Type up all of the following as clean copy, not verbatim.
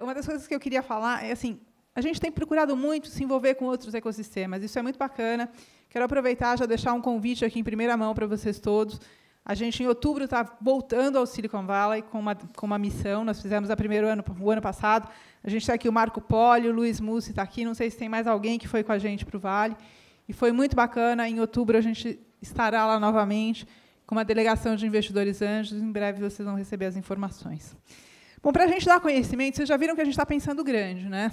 Uma das coisas que eu queria falar é assim, a gente tem procurado muito se envolver com outros ecossistemas. Isso é muito bacana. Quero aproveitar já deixar um convite aqui em primeira mão para vocês todos. A gente, em outubro, está voltando ao Silicon Valley com uma missão. Nós fizemos o ano passado. A gente está aqui, o Marco Poli, o Luiz Mussi está aqui. Não sei se tem mais alguém que foi com a gente para o Vale. E foi muito bacana. Em outubro, a gente estará lá novamente com uma delegação de investidores anjos. Em breve, vocês vão receber as informações. Bom, para a gente dar conhecimento, vocês já viram que a gente está pensando grande, né?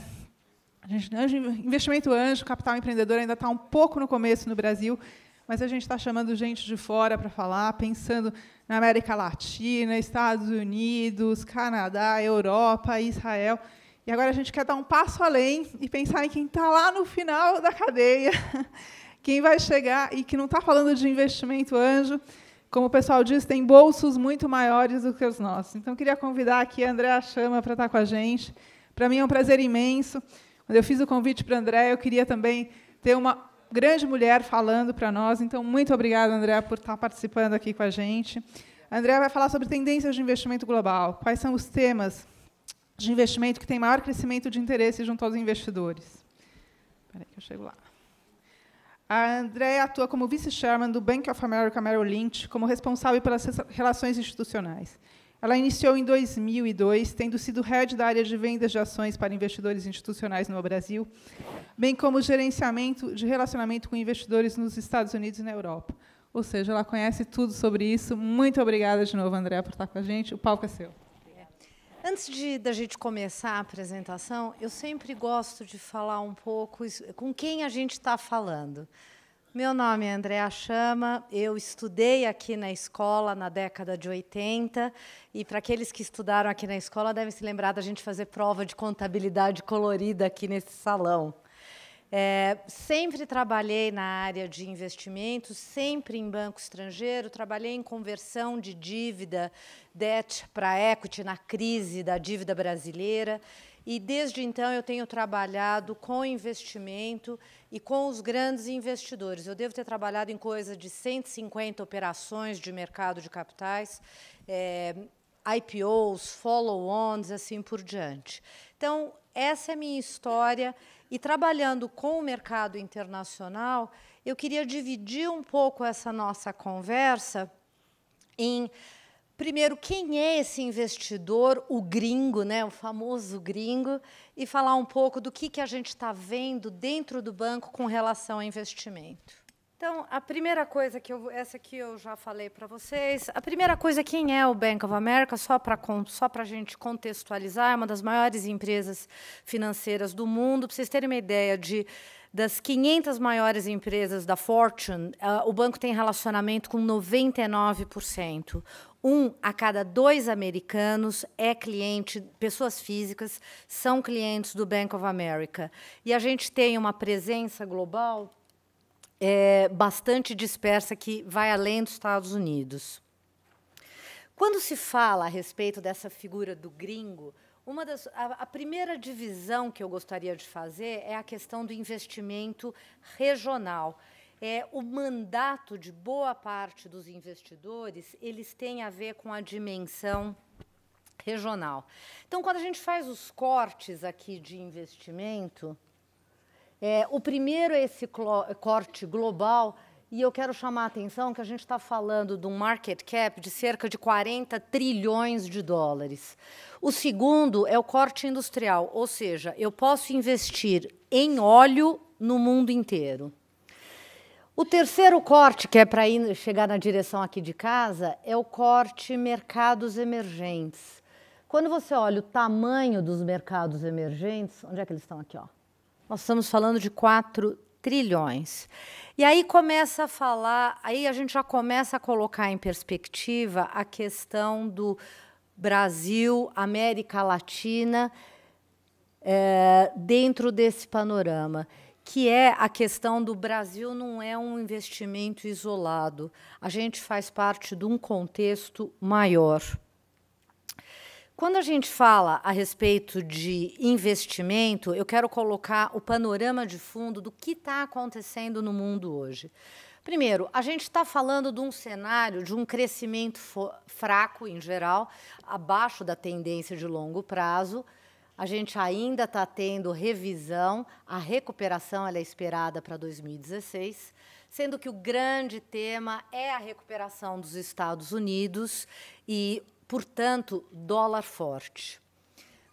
Investimento anjo, capital empreendedor ainda está um pouco no começo no Brasil, mas a gente está chamando gente de fora para falar, pensando na América Latina, Estados Unidos, Canadá, Europa, Israel. E agora a gente quer dar um passo além e pensar em quem está lá no final da cadeia, quem vai chegar e que não está falando de investimento anjo. Como o pessoal diz, tem bolsos muito maiores do que os nossos. Então, queria convidar aqui a Andréa Chama para estar com a gente. Para mim é um prazer imenso. Quando eu fiz o convite para a Andréa, eu queria também ter uma grande mulher falando para nós. Então, muito obrigada, Andréa, por estar participando aqui com a gente. A Andréa vai falar sobre tendências de investimento global. Quais são os temas de investimento que têm maior crescimento de interesse junto aos investidores? Espera aí que eu chego lá. A Andréa atua como vice-chairman do Bank of America Merrill Lynch, como responsável pelas relações institucionais. Ela iniciou em 2002, tendo sido head da área de vendas de ações para investidores institucionais no Brasil, bem como gerenciamento de relacionamento com investidores nos Estados Unidos e na Europa. Ou seja, ela conhece tudo sobre isso. Muito obrigada de novo, Andréa, por estar com a gente. O palco é seu. Antes da gente começar a apresentação, eu sempre gosto de falar um pouco com quem a gente está falando. Meu nome é Andréa Chama, eu estudei aqui na escola na década de 80, e para aqueles que estudaram aqui na escola devem se lembrar da gente fazer prova de contabilidade colorida aqui nesse salão. Sempre trabalhei na área de investimentos, sempre em banco estrangeiro, trabalhei em conversão de dívida, debt para equity na crise da dívida brasileira, e desde então eu tenho trabalhado com investimento e com os grandes investidores. Eu devo ter trabalhado em coisa de 150 operações de mercado de capitais, IPOs, follow-ons, assim por diante. Então, essa é a minha história. E, trabalhando com o mercado internacional, eu queria dividir um pouco essa nossa conversa em, primeiro, quem é esse investidor, o gringo, né, o famoso gringo, e falar um pouco do que a gente está vendo dentro do banco com relação ao investimento. Então, a primeira coisa essa aqui eu já falei para vocês. A primeira coisa, quem é o Bank of America? Só para a gente contextualizar, é uma das maiores empresas financeiras do mundo. Para vocês terem uma ideia das 500 maiores empresas da Fortune, o banco tem relacionamento com 99%. 1 a cada 2 americanos é cliente, pessoas físicas são clientes do Bank of America. E a gente tem uma presença global bastante dispersa, que vai além dos Estados Unidos. Quando se fala a respeito dessa figura do gringo, a primeira divisão que eu gostaria de fazer é a questão do investimento regional. O mandato de boa parte dos investidores, eles têm a ver com a dimensão regional. Então, quando a gente faz os cortes aqui de investimento, o primeiro é esse corte global, e eu quero chamar a atenção que a gente está falando de um market cap de cerca de 40 trilhões de dólares. O segundo é o corte industrial, ou seja, eu posso investir em óleo no mundo inteiro. O terceiro corte, que é para chegar na direção aqui de casa, é o corte mercados emergentes. Quando você olha o tamanho dos mercados emergentes, onde é que eles estão aqui, ó? Nós estamos falando de 4 trilhões. E aí começa a falar, aí a gente já começa a colocar em perspectiva a questão do Brasil, América Latina, dentro desse panorama, que é a questão do Brasil não é um investimento isolado. A gente faz parte de um contexto maior. Quando a gente fala a respeito de investimento, eu quero colocar o panorama de fundo do que está acontecendo no mundo hoje. Primeiro, a gente está falando de um cenário de um crescimento fraco, em geral, abaixo da tendência de longo prazo. A gente ainda está tendo revisão, a recuperação ela é esperada para 2016, sendo que o grande tema é a recuperação dos Estados Unidos e, portanto, dólar forte.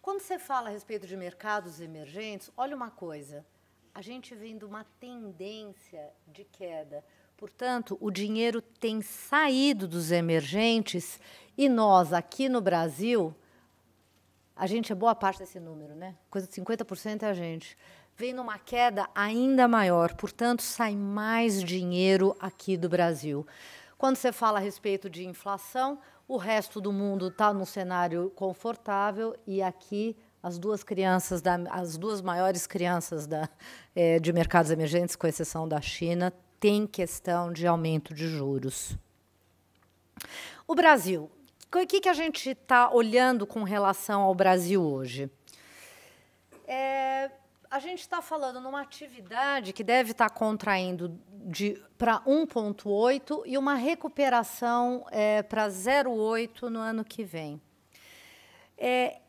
Quando você fala a respeito de mercados emergentes, olha uma coisa, a gente vem de uma tendência de queda. Portanto, o dinheiro tem saído dos emergentes e nós, aqui no Brasil, a gente é boa parte desse número, né? Coisa de 50% é a gente. Vem numa queda ainda maior, portanto, sai mais dinheiro aqui do Brasil. Quando você fala a respeito de inflação, o resto do mundo está num cenário confortável e aqui as duas maiores crianças de mercados emergentes, com exceção da China, têm questão de aumento de juros. O Brasil. O que a gente está olhando com relação ao Brasil hoje? A gente está falando numa atividade que deve estar contraindo para 1,8 e uma recuperação para 0,8 no ano que vem.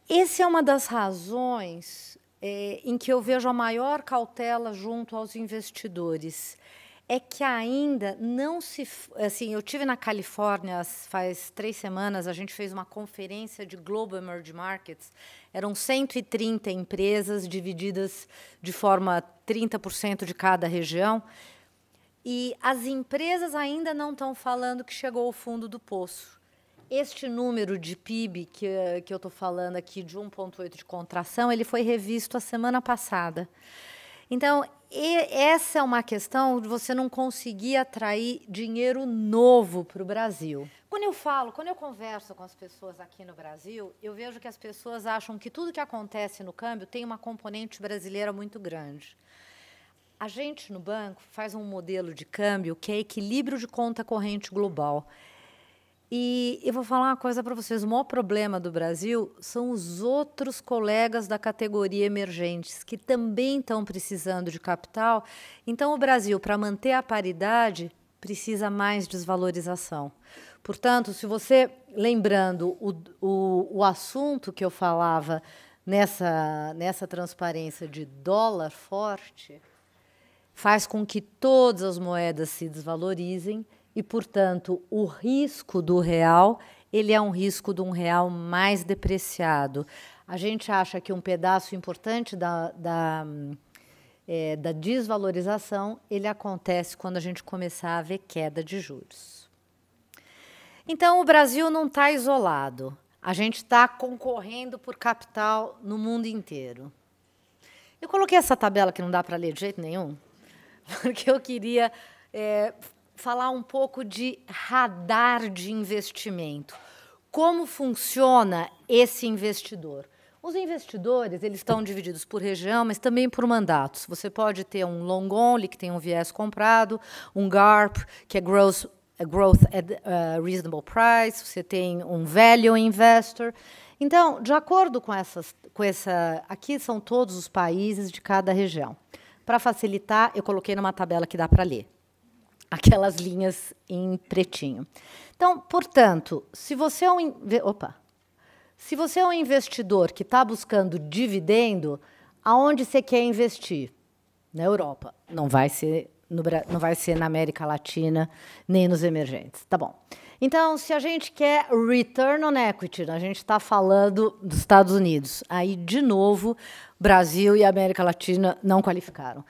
Essa é uma das razões em que eu vejo a maior cautela junto aos investidores. É que ainda não se... Assim, eu estive na Califórnia faz 3 semanas, a gente fez uma conferência de Global Emerging Markets, eram 130 empresas divididas de forma 30% de cada região, e as empresas ainda não estão falando que chegou ao fundo do poço. Este número de PIB que eu estou falando aqui, de 1,8 de contração, ele foi revisto a semana passada. Então, essa é uma questão de você não conseguir atrair dinheiro novo para o Brasil. Quando eu converso com as pessoas aqui no Brasil, eu vejo que as pessoas acham que tudo que acontece no câmbio tem uma componente brasileira muito grande. A gente, no banco, faz um modelo de câmbio que é equilíbrio de conta corrente global. E eu vou falar uma coisa para vocês, o maior problema do Brasil são os outros colegas da categoria emergentes, que também estão precisando de capital. Então, o Brasil, para manter a paridade, precisa mais desvalorização. Portanto, se você, lembrando o assunto que eu falava nessa transparência de dólar forte, faz com que todas as moedas se desvalorizem, e, portanto, o risco do real, ele é um risco de um real mais depreciado. A gente acha que um pedaço importante da desvalorização, ele acontece quando a gente começar a ver queda de juros. Então, o Brasil não está isolado. A gente está concorrendo por capital no mundo inteiro. Eu coloquei essa tabela que não dá para ler de jeito nenhum, porque eu queria... falar um pouco de radar de investimento. Como funciona esse investidor? Os investidores, eles estão divididos por região, mas também por mandatos. Você pode ter um long only, que tem um viés comprado, um GARP, que é Growth at Reasonable Price, você tem um Value Investor. Então, de acordo com essa... Aqui são todos os países de cada região. Para facilitar, eu coloquei numa tabela que dá para ler. Aquelas linhas em pretinho. Então, portanto, se você é um investidor que está buscando dividendo, aonde você quer investir? Na Europa. Não vai ser na América Latina, nem nos emergentes. Tá bom. Então, se a gente quer return on equity, a gente está falando dos Estados Unidos. Aí, de novo, Brasil e América Latina não qualificaram.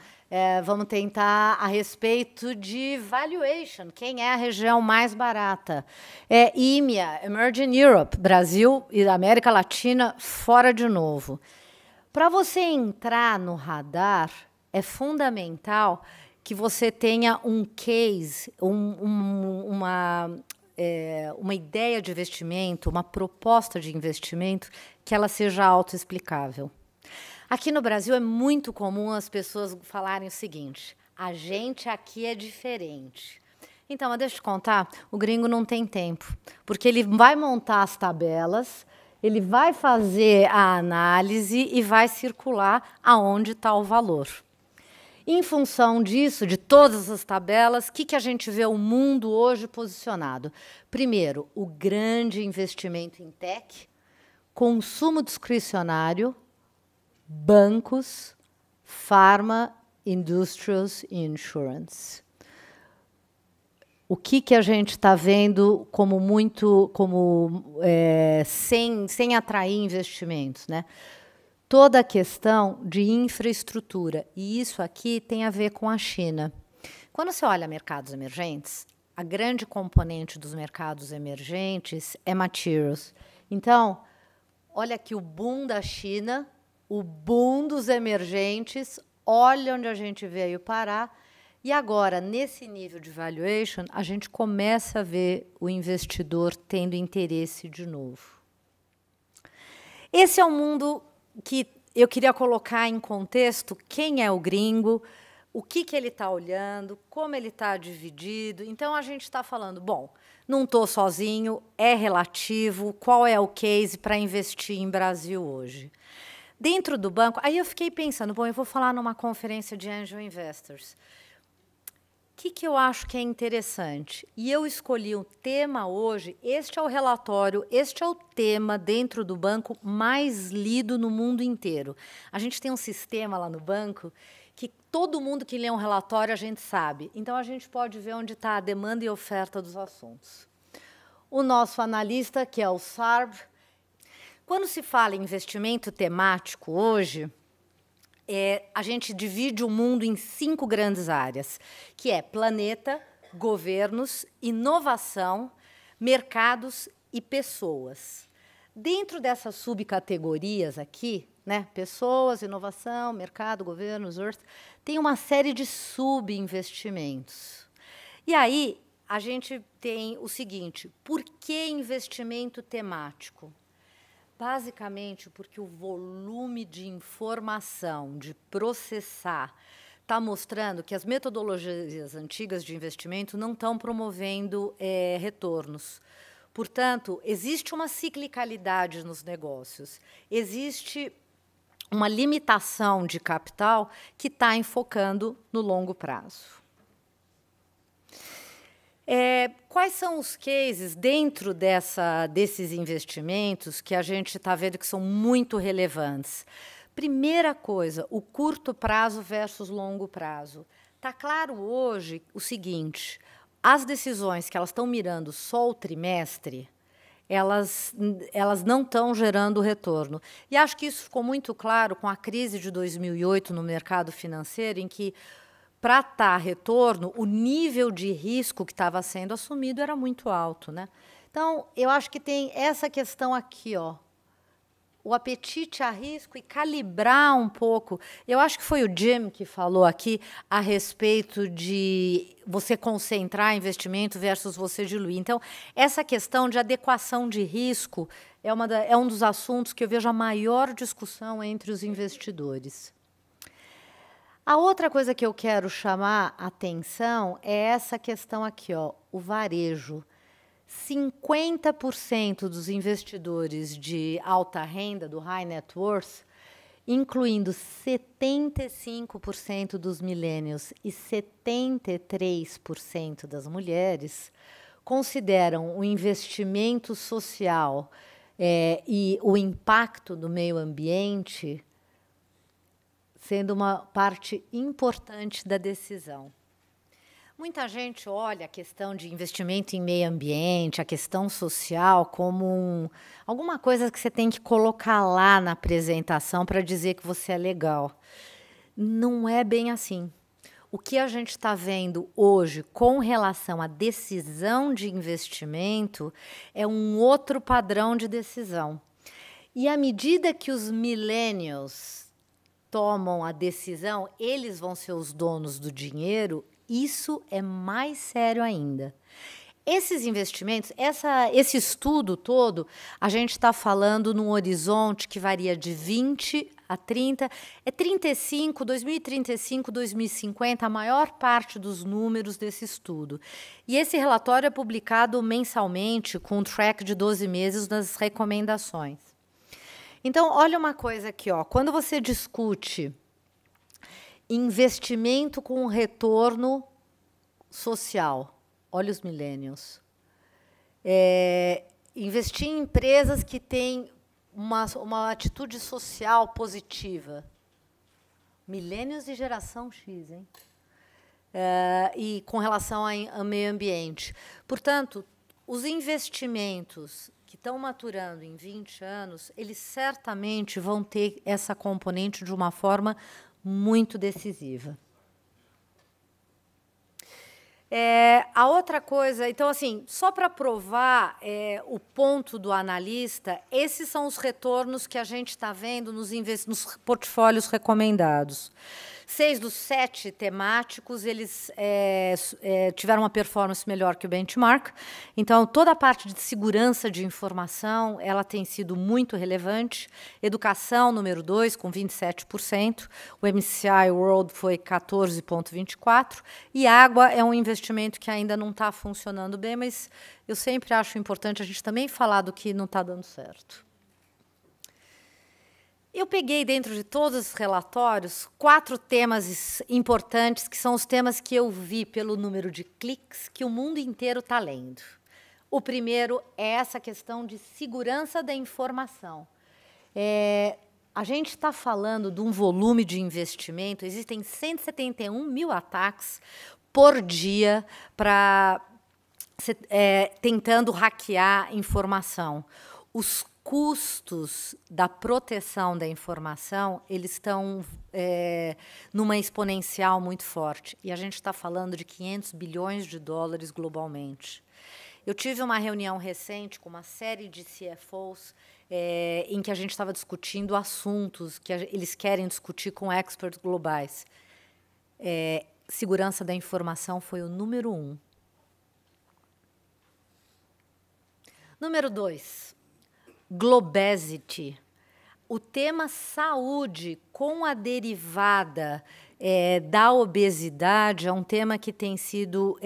Vamos tentar a respeito de valuation, quem é a região mais barata. EMEA, Emerging Europe, Brasil e América Latina, fora de novo. Para você entrar no radar, é fundamental que você tenha um case, uma ideia de investimento, uma proposta de investimento que ela seja autoexplicável. Aqui no Brasil é muito comum as pessoas falarem o seguinte: a gente aqui é diferente. Então, mas deixa eu te contar, o gringo não tem tempo, porque ele vai montar as tabelas, ele vai fazer a análise e vai circular aonde está o valor. Em função disso, de todas as tabelas, o que a gente vê o mundo hoje posicionado? Primeiro, o grande investimento em tech, consumo discricionário, bancos, pharma, industrials e insurance. O que a gente está vendo como sem atrair investimentos, né? Toda a questão de infraestrutura, e isso aqui tem a ver com a China. Quando você olha mercados emergentes, a grande componente dos mercados emergentes é materials. Então, olha aqui o boom da China, o boom dos emergentes, olha onde a gente veio parar. E agora, nesse nível de valuation, a gente começa a ver o investidor tendo interesse de novo. Esse é o mundo que eu queria colocar em contexto quem é o gringo, o que ele está olhando, como ele está dividido. Então, a gente está falando, bom, não estou sozinho, é relativo, qual é o case para investir em Brasil hoje? Dentro do banco, aí eu fiquei pensando, bom, eu vou falar numa conferência de Angel Investors. O que eu acho que é interessante? E eu escolhi um tema hoje, este é o relatório, este é o tema dentro do banco mais lido no mundo inteiro. A gente tem um sistema lá no banco que todo mundo que lê um relatório a gente sabe. Então, a gente pode ver onde está a demanda e oferta dos assuntos. O nosso analista, que é o Sarb, quando se fala em investimento temático hoje, a gente divide o mundo em 5 grandes áreas, que é planeta, governos, inovação, mercados e pessoas. Dentro dessas subcategorias aqui, né, pessoas, inovação, mercado, governos, tem uma série de subinvestimentos. E aí a gente tem o seguinte, por que investimento temático? Basicamente, porque o volume de informação, de processar, está mostrando que as metodologias antigas de investimento não estão promovendo retornos. Portanto, existe uma ciclicalidade nos negócios, existe uma limitação de capital que está enfocando no longo prazo. Quais são os cases dentro desses investimentos que a gente está vendo que são muito relevantes? Primeira coisa, o curto prazo versus longo prazo. Está claro hoje o seguinte, as decisões que elas estão mirando só o trimestre, elas não estão gerando retorno. E acho que isso ficou muito claro com a crise de 2008 no mercado financeiro, em que para estar retorno, o nível de risco que estava sendo assumido era muito alto, né? Então, eu acho que tem essa questão aqui, ó, o apetite a risco e calibrar um pouco. Eu acho que foi o Jim que falou aqui a respeito de você concentrar investimento versus você diluir. Então, essa questão de adequação de risco é um dos assuntos que eu vejo a maior discussão entre os investidores. A outra coisa que eu quero chamar a atenção é essa questão aqui, ó, o varejo. 50% dos investidores de alta renda, do high net worth, incluindo 75% dos millennials e 73% das mulheres, consideram o investimento social e o impacto do meio ambiente sendo uma parte importante da decisão. Muita gente olha a questão de investimento em meio ambiente, a questão social, como alguma coisa que você tem que colocar lá na apresentação para dizer que você é legal. Não é bem assim. O que a gente está vendo hoje com relação à decisão de investimento é um outro padrão de decisão. E à medida que os millennials tomam a decisão, eles vão ser os donos do dinheiro, isso é mais sério ainda. Esses investimentos, esse estudo todo, a gente está falando num horizonte que varia de 20 a 30, 35, 2035, 2050, a maior parte dos números desse estudo. E esse relatório é publicado mensalmente, com um track de 12 meses das recomendações. Então, olha uma coisa aqui, ó, quando você discute investimento com retorno social, olha os millennials. Investir em empresas que têm uma atitude social positiva. Millennials e geração X, hein? E com relação ao meio ambiente. Portanto, os investimentos que estão maturando em 20 anos, eles certamente vão ter essa componente de uma forma muito decisiva. A outra coisa, então, assim, só para provar o ponto do analista, esses são os retornos que a gente está vendo nos portfólios recomendados. 6 dos 7 temáticos, eles tiveram uma performance melhor que o benchmark. Então, toda a parte de segurança de informação, ela tem sido muito relevante. Educação, número 2, com 27%. O MSCI World foi 14,24%. E água é um investimento que ainda não está funcionando bem, mas eu sempre acho importante a gente também falar do que não está dando certo. Eu peguei, dentro de todos os relatórios, 4 temas importantes, que são os temas que eu vi pelo número de cliques que o mundo inteiro está lendo. O primeiro é essa questão de segurança da informação. A gente está falando de um volume de investimento, existem 171 mil ataques por dia tentando hackear informação. Os custos da proteção da informação, eles estão numa exponencial muito forte. E a gente está falando de 500 bilhões de dólares globalmente. Eu tive uma reunião recente com uma série de CFOs em que a gente estava discutindo assuntos que eles querem discutir com experts globais. Segurança da informação foi o número 1. Número 2. Globesity. O tema saúde com a derivada da obesidade é um tema que tem sido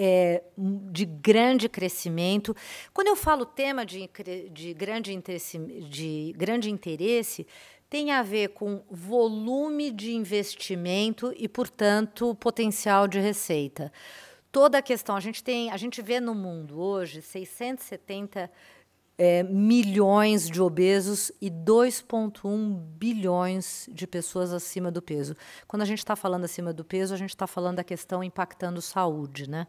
de grande crescimento. Quando eu falo tema de grande interesse, tem a ver com volume de investimento e, portanto, potencial de receita. Toda a questão, a gente vê no mundo hoje 670 milhões de obesos e 2,1 bilhões de pessoas acima do peso. Quando a gente está falando acima do peso, a gente está falando da questão impactando saúde, né?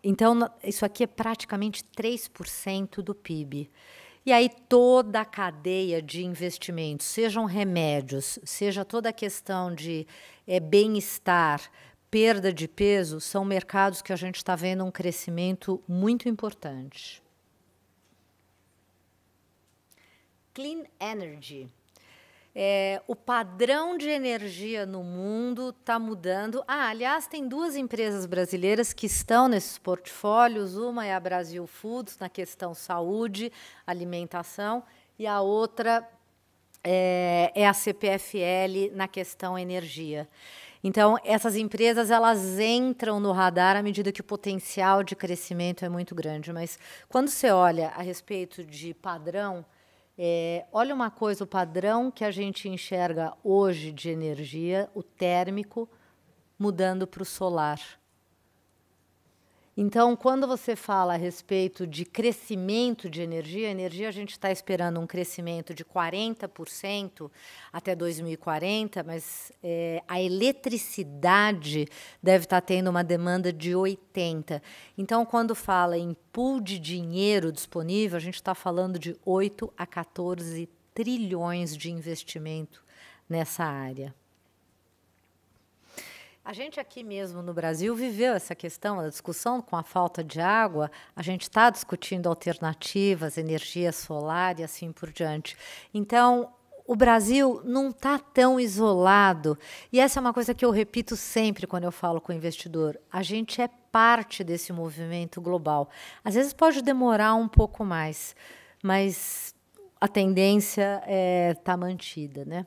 Então, isso aqui é praticamente 3% do PIB. E aí toda a cadeia de investimentos, sejam remédios, seja toda a questão de bem-estar, perda de peso, são mercados que a gente está vendo um crescimento muito importante. Clean Energy. O padrão de energia no mundo está mudando. Aliás, tem 2 empresas brasileiras que estão nesses portfólios. Uma é a Brasil Foods, na questão saúde, alimentação, e a outra é a CPFL, na questão energia. Então, essas empresas elas entram no radar à medida que o potencial de crescimento é muito grande. Mas, quando você olha a respeito de padrão, olha uma coisa, o padrão que a gente enxerga hoje de energia, o térmico, mudando para o solar. Então, quando você fala a respeito de crescimento de energia, a gente está esperando um crescimento de 40% até 2040, mas a eletricidade deve estar tendo uma demanda de 80%. Então, quando fala em pool de dinheiro disponível, a gente está falando de 8 a 14 trilhões de investimento nessa área. A gente aqui mesmo no Brasil viveu essa questão, a discussão com a falta de água. A gente está discutindo alternativas, energia solar e assim por diante. Então, o Brasil não está tão isolado. E essa é uma coisa que eu repito sempre quando eu falo com o investidor. A gente é parte desse movimento global. Às vezes pode demorar um pouco mais, mas a tendência está mantida, né?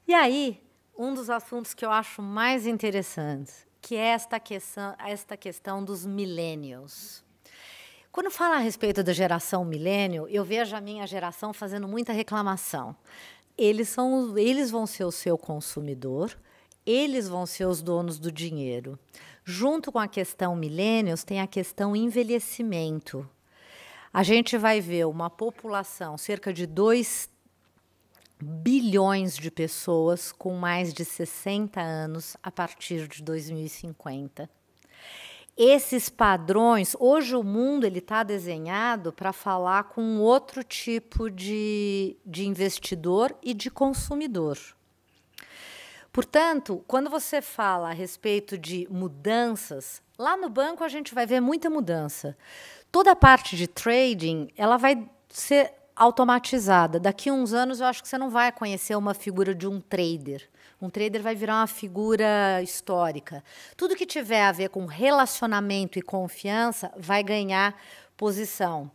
E aí, um dos assuntos que eu acho mais interessantes, que é esta questão dos millennials. Quando fala a respeito da geração millennial, eu vejo a minha geração fazendo muita reclamação. Eles vão ser o seu consumidor, eles vão ser os donos do dinheiro. Junto com a questão millennials, tem a questão envelhecimento. a gente vai ver uma população, cerca de 2 bilhões de pessoas com mais de 60 anos a partir de 2050. Esses padrões, hoje o mundo está desenhado para falar com outro tipo de investidor e de consumidor. Portanto, quando você fala a respeito de mudanças, lá no banco a gente vai ver muita mudança. Toda a parte de trading, ela vai ser automatizada. Daqui a uns anos, eu acho que você não vai conhecer uma figura de um trader. Um trader vai virar uma figura histórica. Tudo que tiver a ver com relacionamento e confiança vai ganhar posição.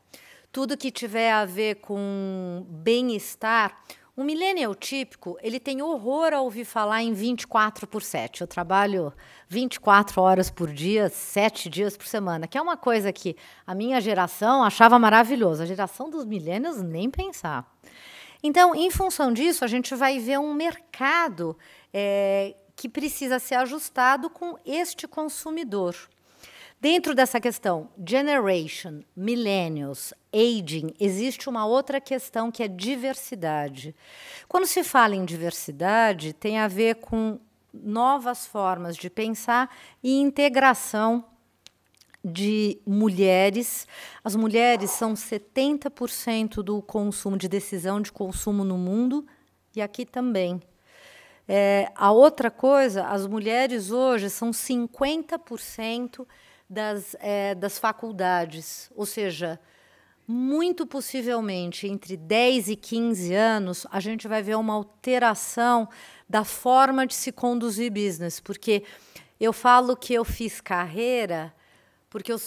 Tudo que tiver a ver com bem-estar. Um millennial típico, ele tem horror a ouvir falar em 24/7. Eu trabalho 24 horas por dia, 7 dias por semana, que é uma coisa que a minha geração achava maravilhosa. A geração dos millennials, nem pensar. Então, em função disso, a gente vai ver um mercado que precisa ser ajustado com este consumidor. Dentro dessa questão, generation, millennials, aging, existe uma outra questão que é diversidade. Quando se fala em diversidade, tem a ver com novas formas de pensar e integração de mulheres. As mulheres são 70% do consumo, de decisão de consumo no mundo, e aqui também. A outra coisa, as mulheres hoje são 50% das faculdades, ou seja, muito possivelmente entre 10 e 15 anos, a gente vai ver uma alteração da forma de se conduzir business, porque eu falo que eu fiz carreira porque eu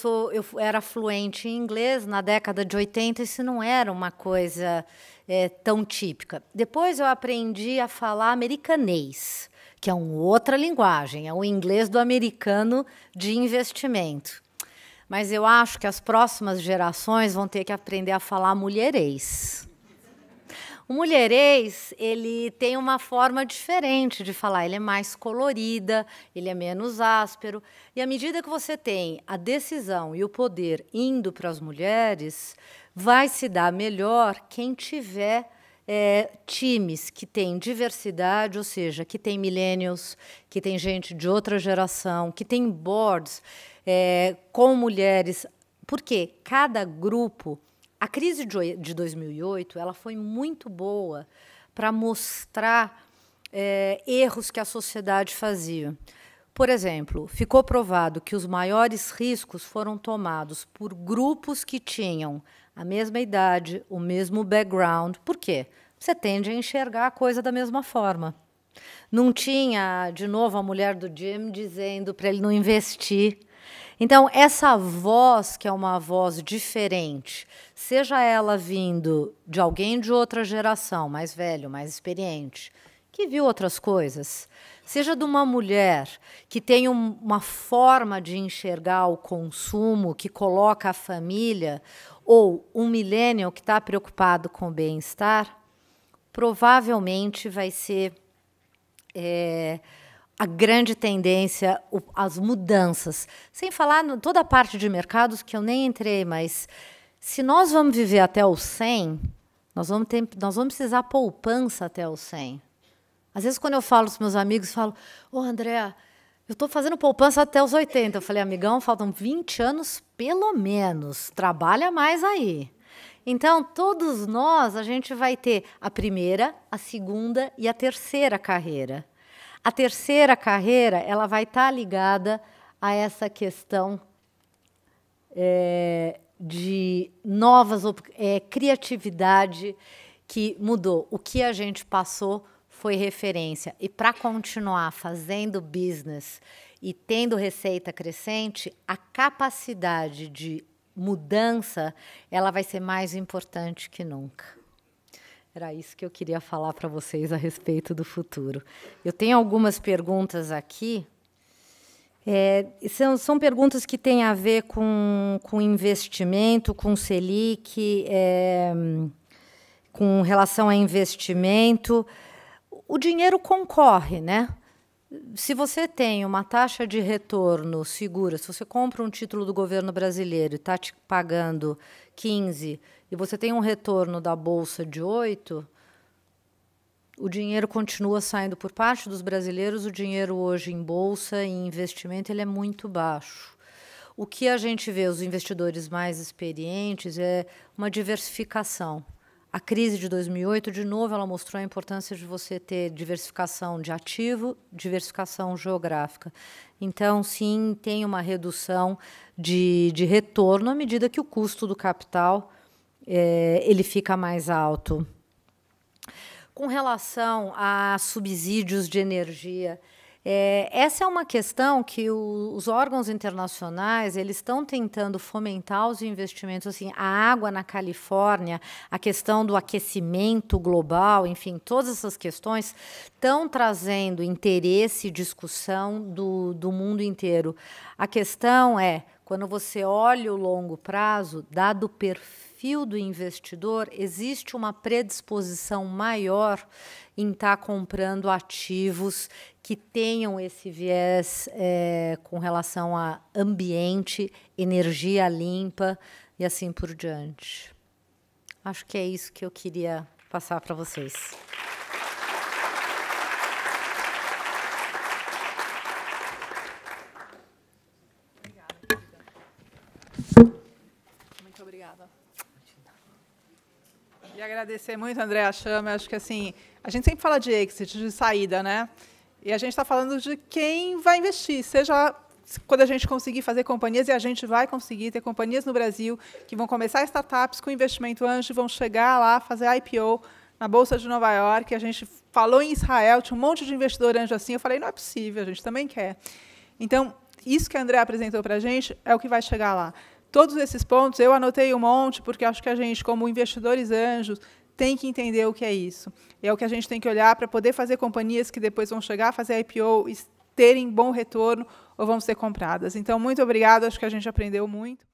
era fluente em inglês na década de 80, isso não era uma coisa tão típica. Depois eu aprendi a falar americanês, que é uma outra linguagem, é o inglês do americano de investimento. Mas eu acho que as próximas gerações vão ter que aprender a falar mulherês. O mulherês, ele tem uma forma diferente de falar, ele é mais colorida, ele é menos áspero. E à medida que você tem a decisão e o poder indo para as mulheres, vai se dar melhor quem tiver times que têm diversidade, ou seja, que tem millennials, que tem gente de outra geração, que tem boards com mulheres, porque cada grupo... A crise de 2008 ela foi muito boa para mostrar erros que a sociedade fazia. Por exemplo, ficou provado que os maiores riscos foram tomados por grupos que tinham a mesma idade, o mesmo background. Por quê? Você tende a enxergar a coisa da mesma forma. Não tinha, de novo, a mulher do Jim dizendo para ele não investir. Então, essa voz, que é uma voz diferente, seja ela vindo de alguém de outra geração, mais velho, mais experiente, que viu outras coisas, seja de uma mulher que tem uma forma de enxergar o consumo, que coloca a família, ou um millennial que está preocupado com o bem-estar, provavelmente vai ser a grande tendência, as mudanças. Sem falar toda a parte de mercados que eu nem entrei, mas se nós vamos viver até os 100, nós vamos precisar poupança até os 100. Às vezes, quando eu falo com os meus amigos, falo, Andréa, eu estou fazendo poupança até os 80. Eu falei, amigão, faltam 20 anos pelo menos, trabalha mais aí. Então, todos nós, a gente vai ter a primeira, a segunda e a terceira carreira. A terceira carreira ela vai estar ligada a essa questão de novas criatividade que mudou. O que a gente passou foi referência. E para continuar fazendo business e tendo receita crescente, a capacidade de mudança ela vai ser mais importante que nunca. Era isso que eu queria falar para vocês a respeito do futuro. Eu tenho algumas perguntas aqui. São perguntas que têm a ver com investimento, com Selic, com relação a investimento. O dinheiro concorre, né? se você tem uma taxa de retorno segura, se você compra um título do governo brasileiro e está te pagando 15 e você tem um retorno da Bolsa de 8, o dinheiro continua saindo por parte dos brasileiros, o dinheiro hoje em Bolsa e em investimento ele é muito baixo. O que a gente vê, os investidores mais experientes, é uma diversificação. A crise de 2008, de novo, ela mostrou a importância de você ter diversificação de ativo, diversificação geográfica. Então, sim, tem uma redução de retorno à medida que o custo do capital ele fica mais alto. Com relação a subsídios de energia, essa é uma questão que os órgãos internacionais eles estão tentando fomentar os investimentos. Assim, a água na Califórnia, a questão do aquecimento global, enfim, todas essas questões estão trazendo interesse e discussão do mundo inteiro. A questão é, quando você olha o longo prazo, dado o perfil do investidor, existe uma predisposição maior em estar comprando ativos que tenham esse viés com relação a ambiente, energia limpa e assim por diante. Acho que é isso que eu queria passar para vocês. Muito obrigada. E agradecer muito, Andréa Chama. Acho que assim, a gente sempre fala de exit, de saída, né? E a gente está falando de quem vai investir, seja quando a gente conseguir fazer companhias, e a gente vai conseguir ter companhias no Brasil que vão começar startups com investimento anjo e vão chegar lá, fazer IPO na Bolsa de Nova York. A gente falou em Israel, tinha um monte de investidor anjo assim. Eu falei, não é possível, a gente também quer. Então, isso que a Andréa apresentou para a gente é o que vai chegar lá. Todos esses pontos, eu anotei um monte, porque acho que a gente, como investidores anjos, tem que entender o que é isso. É o que a gente tem que olhar para poder fazer companhias que depois vão chegar a fazer IPO e terem bom retorno ou vão ser compradas. Então, muito obrigada, acho que a gente aprendeu muito.